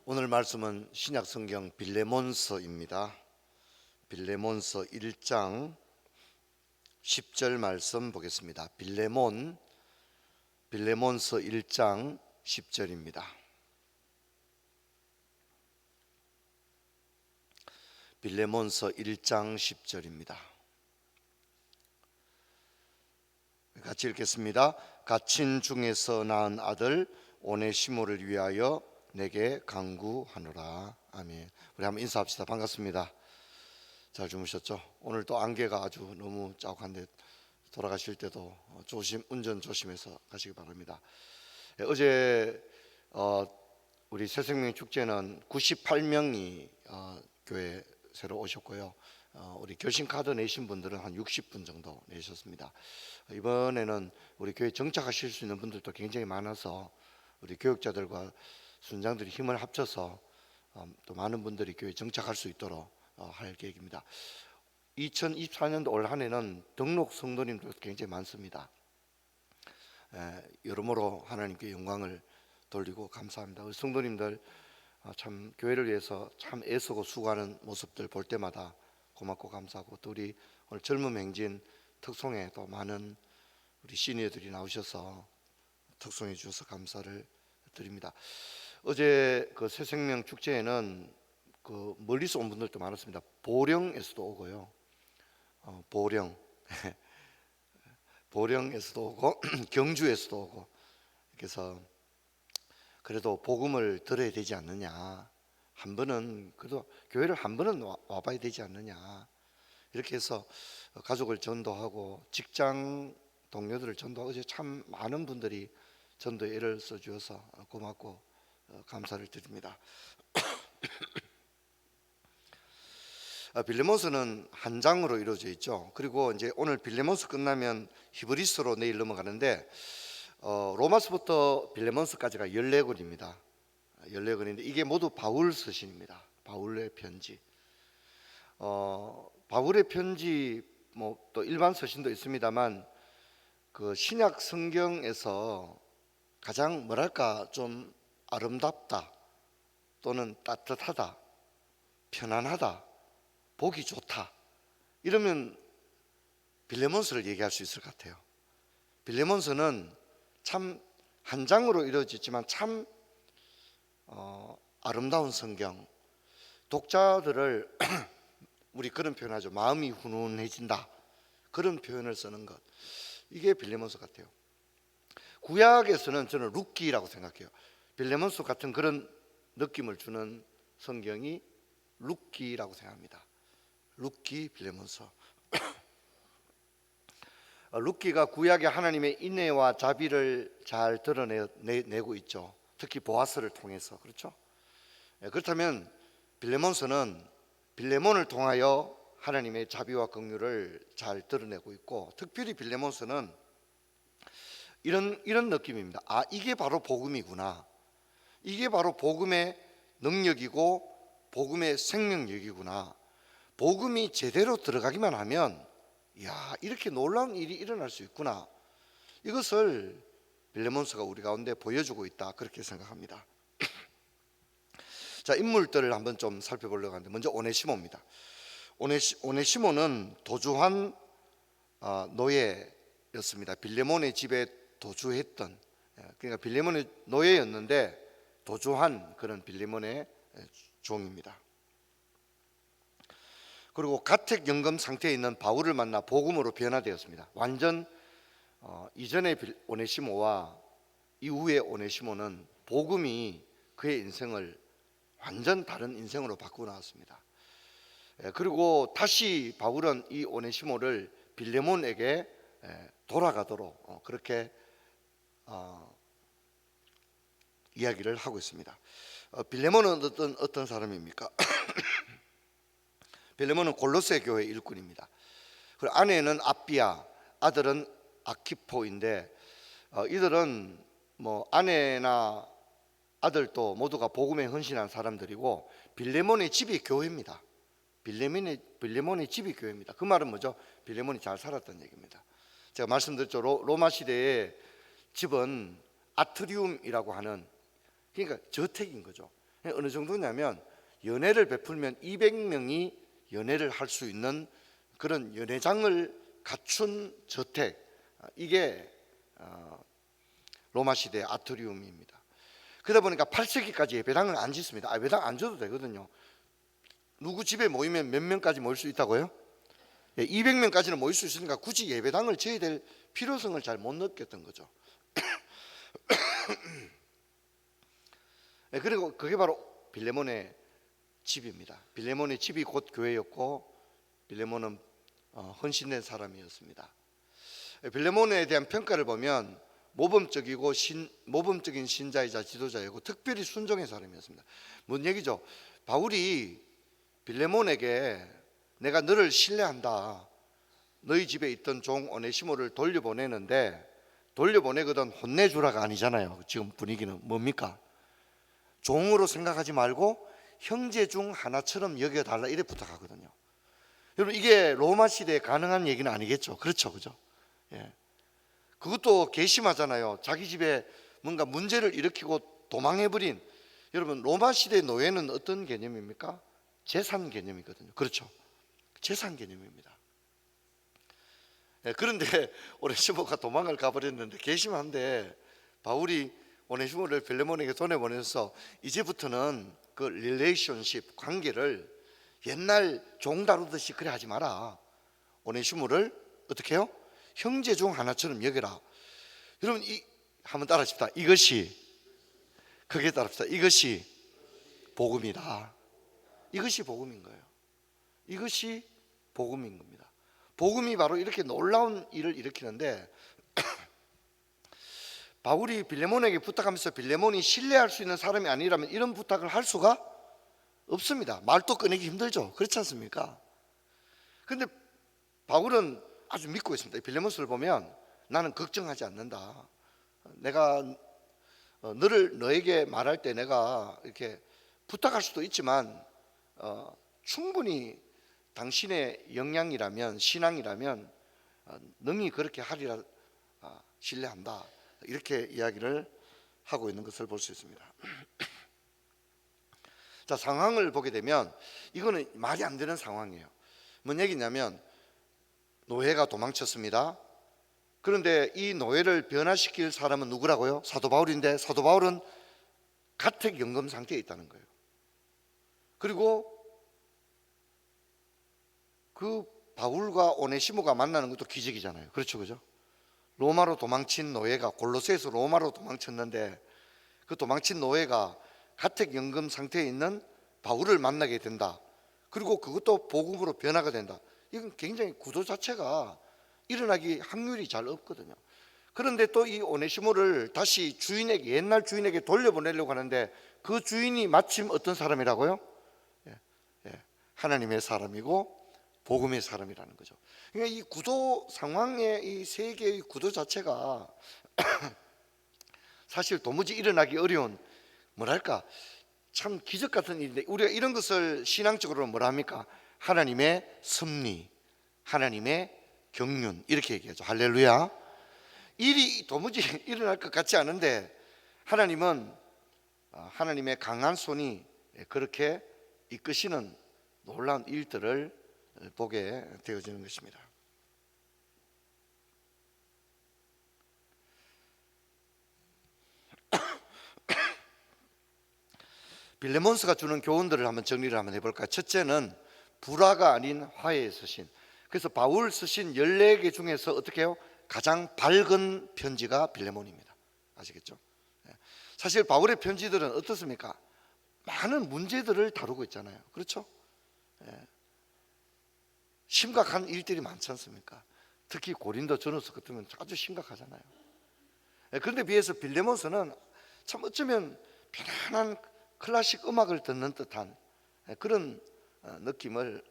오늘 말씀은 신약 성경 빌레몬서입니다. 빌레몬서 1장 10절 말씀 보겠습니다. 빌레몬서 1장 10절입니다. 빌레몬서 1장 10절입니다. 같이 읽겠습니다. 갇힌 중에서 낳은 아들 오네시모를 위하여 내게 간구하노라. 아멘. 우리 한번 인사합시다. 반갑습니다. 잘 주무셨죠? 오늘 또 안개가 아주 너무 짜고한데 돌아가실 때도 운전 조심해서 가시기 바랍니다. 어제 우리 새생명 축제는 98명이 교회 새로 오셨고요. 우리 결심 카드 내신 분들은 한 60분 정도 내셨습니다. 이번에는 우리 교회 정착하실 수 있는 분들도 굉장히 많아서 우리 교육자들과 순장들이 힘을 합쳐서 또 많은 분들이 교회 정착할 수 있도록 할 계획입니다. 2024년도 올 한 해는 등록 성도님도 굉장히 많습니다. 여러모로 하나님께 영광을 돌리고 감사합니다. 우리 성도님들 참 교회를 위해서 참 애쓰고 수고하는 모습들 볼 때마다 고맙고 감사하고, 또 우리 오늘 젊은 행진 특송에 또 많은 우리 시니어들이 나오셔서 특송해 주셔서 감사를 드립니다. 어제 그 새생명 축제에는 그 멀리서 온 분들도 많았습니다. 보령에서도 오고요. 보령에서도 오고 경주에서도 오고, 그래서 그래도 복음을 들어야 되지 않느냐, 한 번은 그래도 교회를 한 번은 와봐야 되지 않느냐, 이렇게 해서 가족을 전도하고 직장 동료들을 전도하고, 어제 참 많은 분들이 전도에 애를 써주어서 고맙고 감사를 드립니다. 빌레몬서는 한 장으로 이루어져 있죠. 그리고 이제 오늘 빌레몬서 끝나면 히브리서로 내일 넘어가는데 로마서부터 빌레몬서까지가 14권입니다. 14권인데 이게 모두 바울 서신입니다. 바울의 편지. 바울의 편지 뭐 또 일반 서신도 있습니다만 그 신약 성경에서 가장 뭐랄까 좀 아름답다, 또는 따뜻하다, 편안하다, 보기 좋다, 이러면 빌레몬서를 얘기할 수 있을 것 같아요. 빌레몬서는 참 한 장으로 이루어졌지만 참 아름다운 성경, 독자들을 우리 그런 표현하죠. 마음이 훈훈해진다, 그런 표현을 쓰는 것, 이게 빌레몬서 같아요. 구약에서는 저는 룻기라고 생각해요. 빌레몬서 같은 그런 느낌을 주는 성경이 룻기라고 생각합니다. 룻기, 빌레몬서. 룻기가 구약의 하나님의 인애와 자비를 잘 드러내고 있죠. 특히 보아스를 통해서. 그렇죠? 그렇다면 빌레몬서는 빌레몬을 통하여 하나님의 자비와 긍휼을 잘 드러내고 있고, 특별히 빌레몬서는 이런 느낌입니다. 아, 이게 바로 복음이구나, 이게 바로 복음의 능력이고 복음의 생명력이구나, 복음이 제대로 들어가기만 하면 이렇게 놀라운 일이 일어날 수 있구나, 이것을 빌레몬서가 우리 가운데 보여주고 있다, 그렇게 생각합니다. 자, 인물들을 한번 좀 살펴보려고 하는데, 먼저 오네시모입니다. 오네시모는 도주한 노예였습니다. 빌레몬의 집에 도주했던, 그러니까 빌레몬의 노예였는데 도주한 그런 빌레몬의 종입니다. 그리고 가택연금 상태에 있는 바울을 만나 복음으로 변화되었습니다. 완전 이전의 오네시모와 이후의 오네시모는 복음이 그의 인생을 완전 다른 인생으로 바꾸어 나왔습니다. 그리고 다시 바울은 이 오네시모를 빌레몬에게 돌아가도록 그렇게 이야기를 하고 있습니다. 빌레몬은 어떤 사람입니까? 빌레몬은 골로새 교회 일꾼입니다. 그리고 아내는 아비아, 아들은 아키포인데 이들은 뭐 아내나 아들도 모두가 복음에 헌신한 사람들이고, 빌레몬의 집이 교회입니다. 빌레몬의 집이 교회입니다. 그 말은 뭐죠? 빌레몬이 잘 살았다는 얘기입니다. 제가 말씀드렸죠. 로마 시대의 집은 아트리움이라고 하는, 그러니까 저택인 거죠. 어느 정도냐면 연애를 베풀면 200명이 연애를 할 수 있는 그런 연회장을 갖춘 저택, 이게 로마 시대의 아트리움입니다. 그러다 보니까 8세기까지 예배당을 안 짓습니다. 예배당 안 줘도 되거든요. 누구 집에 모이면 몇 명까지 모일 수 있다고요? 200명까지는 모일 수 있으니까 굳이 예배당을 지어야 될 필요성을 잘 못 느꼈던 거죠. 그리고 그게 바로 빌레몬의 집입니다. 빌레몬의 집이 곧 교회였고 빌레몬은 헌신된 사람이었습니다. 빌레몬에 대한 평가를 보면 모범적인 신자이자 지도자였고 특별히 순종의 사람이었습니다. 뭔 얘기죠? 바울이 빌레몬에게 내가 너를 신뢰한다, 너희 집에 있던 종 오네시모를 돌려보내는데, 돌려보내거든 혼내주라가 아니잖아요. 지금 분위기는 뭡니까? 종으로 생각하지 말고 형제 중 하나처럼 여겨달라, 이래 부탁하거든요. 여러분, 이게 로마 시대에 가능한 얘기는 아니겠죠. 그렇죠, 그죠? 예. 그것도 괘씸하잖아요. 자기 집에 뭔가 문제를 일으키고 도망해버린. 여러분, 로마 시대 노예는 어떤 개념입니까? 재산 개념이거든요. 그렇죠? 재산 개념입니다. 예, 그런데 오네시모가 도망을 가버렸는데 괘씸한데 바울이 오네시모를 빌레몬에게 보내면서 이제부터는 그 릴레이션십, 관계를 옛날 종 다루듯이 그래 하지 마라. 오네시모를 어떻게 해요? 형제 중 하나처럼 여겨라. 여러분, 한번 따라합시다. 그게 따라합시다. 이것이 복음이다. 이것이 복음인 거예요. 이것이 복음인 겁니다. 복음이 바로 이렇게 놀라운 일을 일으키는데 바울이 빌레몬에게 부탁하면서 빌레몬이 신뢰할 수 있는 사람이 아니라면 이런 부탁을 할 수가 없습니다. 말도 꺼내기 힘들죠. 그렇지 않습니까? 그런데 바울은 아주 믿고 있습니다. 빌레몬서를 보면 나는 걱정하지 않는다. 내가 너에게 말할 때 내가 이렇게 부탁할 수도 있지만 충분히 당신의 역량이라면, 신앙이라면 능히 그렇게 하리라 신뢰한다. 이렇게 이야기를 하고 있는 것을 볼 수 있습니다. 자, 상황을 보게 되면 이거는 말이 안 되는 상황이에요. 뭔 얘기냐면 노예가 도망쳤습니다. 그런데 이 노예를 변화시킬 사람은 누구라고요? 사도 바울인데 사도 바울은 가택연금 상태에 있다는 거예요. 그리고 그 바울과 오네시모가 만나는 것도 기적이잖아요. 그렇죠, 그죠? 로마로 도망친 노예가, 골로새에서 로마로 도망쳤는데 그 도망친 노예가 가택연금 상태에 있는 바울을 만나게 된다. 그리고 그것도 복음으로 변화가 된다. 이건 굉장히 구도 자체가 일어나기 확률이 잘 없거든요. 그런데 또 이 오네시모를 다시 주인에게, 옛날 주인에게 돌려보내려고 하는데 그 주인이 마침 어떤 사람이라고요? 하나님의 사람이고 복음의 사람이라는 거죠. 그러니까 이 구도 상황의 이 세계의 구도 자체가 사실 도무지 일어나기 어려운, 뭐랄까, 참 기적 같은 일인데 우리가 이런 것을 신앙적으로 뭐라 합니까? 하나님의 섭리, 하나님의 경륜, 이렇게 얘기하죠. 할렐루야. 일이 도무지 일어날 것 같지 않은데 하나님은 하나님의 강한 손이 그렇게 이끄시는 놀라운 일들을 보게 되어지는 것입니다. 빌레몬스가 주는 교훈들을 한번 정리를 한번 해볼까요? 첫째는 불화가 아닌 화해의 서신. 그래서 바울 쓰신 14개 중에서 어떻게 해요? 가장 밝은 편지가 빌레몬입니다. 아시겠죠? 사실 바울의 편지들은 어떻습니까? 많은 문제들을 다루고 있잖아요. 그렇죠? 심각한 일들이 많지 않습니까? 특히 고린도 전후서 같으면 아주 심각하잖아요. 그런데 비해서 빌레몬서는 참 어쩌면 편안한 클래식 음악을 듣는 듯한 그런 느낌을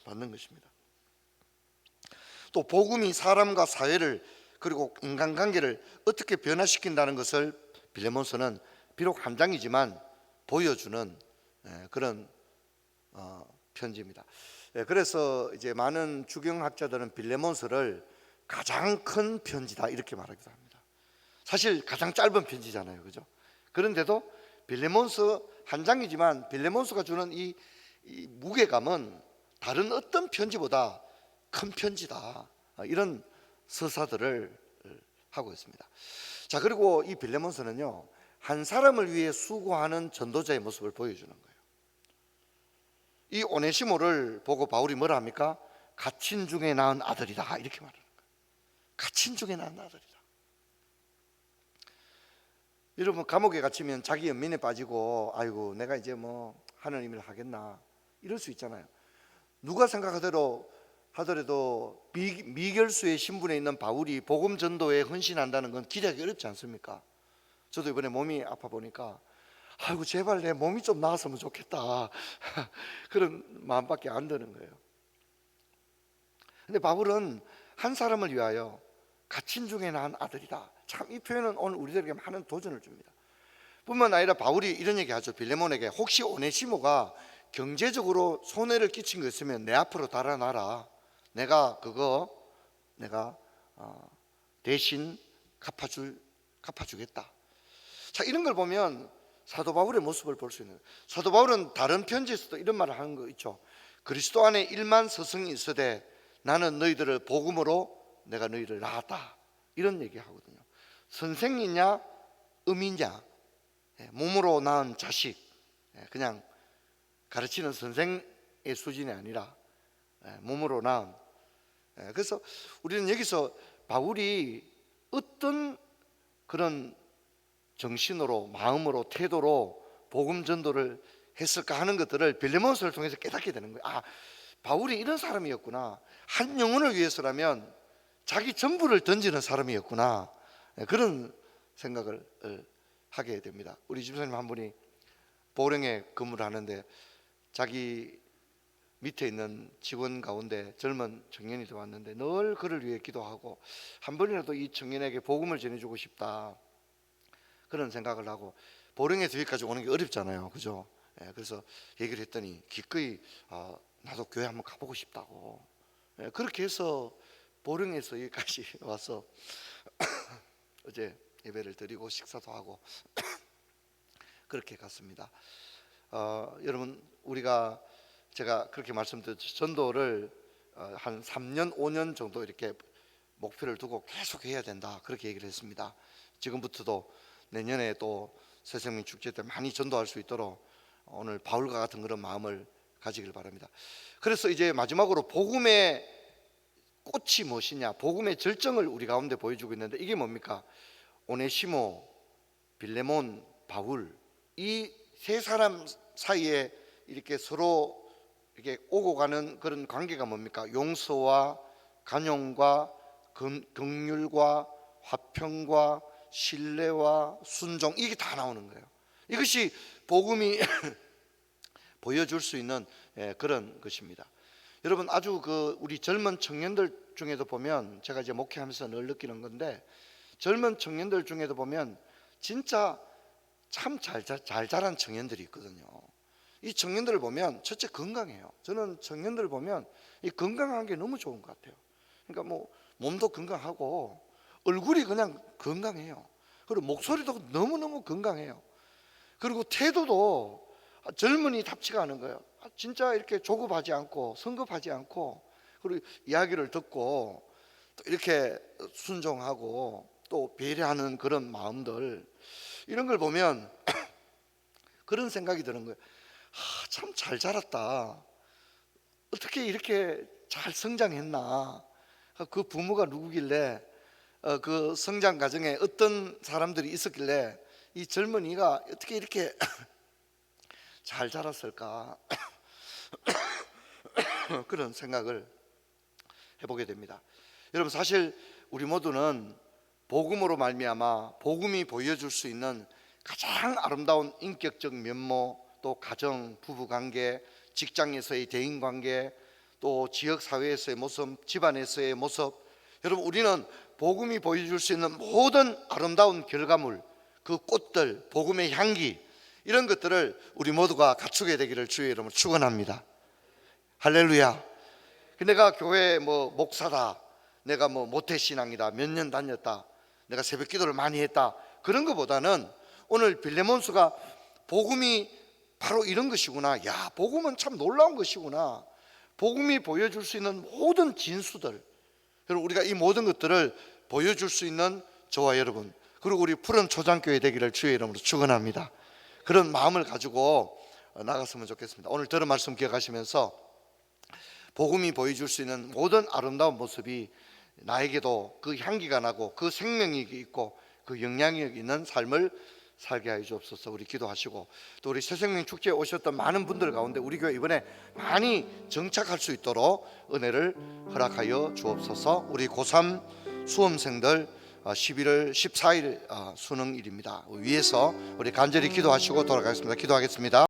받는 것입니다. 또 복음이 사람과 사회를 그리고 인간관계를 어떻게 변화시킨다는 것을 빌레몬서는 비록 한 장이지만 보여주는 그런 편지입니다. 그래서 이제 많은 주경학자들은 빌레몬서를 가장 큰 편지다 이렇게 말하기도 합니다. 사실 가장 짧은 편지잖아요, 그죠? 그런데도 빌레몬서 한 장이지만 빌레몬스가 주는 이 무게감은 다른 어떤 편지보다 큰 편지다, 이런 서사들을 하고 있습니다. 자, 그리고 이 빌레몬스는요, 한 사람을 위해 수고하는 전도자의 모습을 보여주는 거예요. 이 오네시모를 보고 바울이 뭐라 합니까? 갇힌 중에 낳은 아들이다, 이렇게 말하는 거예요. 갇힌 중에 낳은 아들이다. 여러분, 감옥에 갇히면 자기 연민에 빠지고 아이고 내가 이제 뭐 하는 일을 하겠나 이럴 수 있잖아요. 누가 생각하더라도 미결수의 신분에 있는 바울이 복음 전도에 헌신한다는 건 기대하기 어렵지 않습니까? 저도 이번에 몸이 아파 보니까 아이고 제발 내 몸이 좀 나았으면 좋겠다 그런 마음밖에 안 드는 거예요. 근데 바울은 한 사람을 위하여 갇힌 중에 낳은 아들이다. 참 이 표현은 오늘 우리들에게 많은 도전을 줍니다. 뿐만 아니라 바울이 이런 얘기하죠. 빌레몬에게 혹시 오네시모가 경제적으로 손해를 끼친 거 있으면 내 앞으로 달아나라. 내가 대신 갚아주겠다. 자, 이런 걸 보면 사도 바울의 모습을 볼 수 있는 거예요. 사도 바울은 다른 편지에서도 이런 말을 하는 거 있죠. 그리스도 안에 일만 서성이 있으되 나는 너희들을 복음으로 내가 너희를 낳았다, 이런 얘기 하거든요. 선생이냐 음이냐, 몸으로 낳은 자식, 그냥 가르치는 선생의 수준이 아니라 몸으로 낳은. 그래서 우리는 여기서 바울이 어떤 그런 정신으로, 마음으로, 태도로 복음 전도를 했을까 하는 것들을 빌레몬스를 통해서 깨닫게 되는 거예요. 아, 바울이 이런 사람이었구나. 한 영혼을 위해서라면 자기 전부를 던지는 사람이었구나, 그런 생각을 하게 됩니다. 우리 집사님 한 분이 보령에 근무를 하는데 자기 밑에 있는 직원 가운데 젊은 청년이 들어왔는데 늘 그를 위해 기도하고 한 번이라도 이 청년에게 복음을 전해주고 싶다, 그런 생각을 하고, 보령에서 여기까지 오는 게 어렵잖아요, 그죠? 그래서 얘기를 했더니 기꺼이 나도 교회 한번 가보고 싶다고, 그렇게 해서 보령에서 여기까지 와서 어제 예배를 드리고 식사도 하고 그렇게 갔습니다. 여러분, 제가 그렇게 말씀드렸죠. 전도를 한 3년 5년 정도 이렇게 목표를 두고 계속 해야 된다, 그렇게 얘기를 했습니다. 지금부터도 내년에 또 새생명 축제 때 많이 전도할 수 있도록 오늘 바울과 같은 그런 마음을 가지길 바랍니다. 그래서 이제 마지막으로 복음의 꽃이 무엇이냐, 복음의 절정을 우리 가운데 보여주고 있는데 이게 뭡니까? 오네시모, 빌레몬, 바울, 이 세 사람 사이에 이렇게 서로 이렇게 오고 가는 그런 관계가 뭡니까? 용서와 간용과 긍휼과 화평과 신뢰와 순종, 이게 다 나오는 거예요. 이것이 복음이 보여줄 수 있는 그런 것입니다. 여러분, 아주 우리 젊은 청년들 중에도 보면, 제가 이제 목회하면서 늘 느끼는 건데, 젊은 청년들 중에도 보면 진짜 참 잘 자란 청년들이 있거든요. 이 청년들을 보면 첫째 건강해요. 저는 청년들을 보면 이 건강한 게 너무 좋은 것 같아요. 그러니까 뭐 몸도 건강하고 얼굴이 그냥 건강해요. 그리고 목소리도 너무너무 건강해요. 그리고 태도도 젊은이답지가 않은 거예요. 진짜 이렇게 조급하지 않고 성급하지 않고, 그리고 이야기를 듣고 또 이렇게 순종하고 또 배려하는 그런 마음들, 이런 걸 보면 그런 생각이 드는 거예요. 참 잘 자랐다. 어떻게 이렇게 잘 성장했나. 그 부모가 누구길래, 그 성장 과정에 어떤 사람들이 있었길래 이 젊은이가 어떻게 이렇게 잘 자랐을까. 그런 생각을 해보게 됩니다. 여러분, 사실 우리 모두는 복음으로 말미암아 복음이 보여줄 수 있는 가장 아름다운 인격적 면모, 또 가정, 부부관계, 직장에서의 대인관계, 또 지역사회에서의 모습, 집안에서의 모습, 여러분, 우리는 복음이 보여줄 수 있는 모든 아름다운 결과물, 그 꽃들, 복음의 향기, 이런 것들을 우리 모두가 갖추게 되기를 주의 이름으로 축원합니다. 할렐루야. 내가 교회 목사다, 내가 모태신앙이다, 몇 년 다녔다, 내가 새벽 기도를 많이 했다, 그런 것보다는 오늘 빌레몬스가 복음이 바로 이런 것이구나. 야, 복음은 참 놀라운 것이구나. 복음이 보여줄 수 있는 모든 진수들, 그리고 우리가 이 모든 것들을 보여줄 수 있는 저와 여러분, 그리고 우리 푸른 초장교회 되기를 주의 이름으로 축원합니다. 그런 마음을 가지고 나갔으면 좋겠습니다. 오늘 들은 말씀 기억하시면서 복음이 보여줄 수 있는 모든 아름다운 모습이 나에게도 그 향기가 나고 그 생명이 있고 그 영향력이 있는 삶을 살게 하여 주옵소서. 우리 기도하시고, 또 우리 새생명 축제에 오셨던 많은 분들 가운데 우리 교회 이번에 많이 정착할 수 있도록 은혜를 허락하여 주옵소서. 우리 고3 수험생들 11월 14일 수능일입니다. 위에서 우리 간절히 기도하시고 돌아가겠습니다. 기도하겠습니다.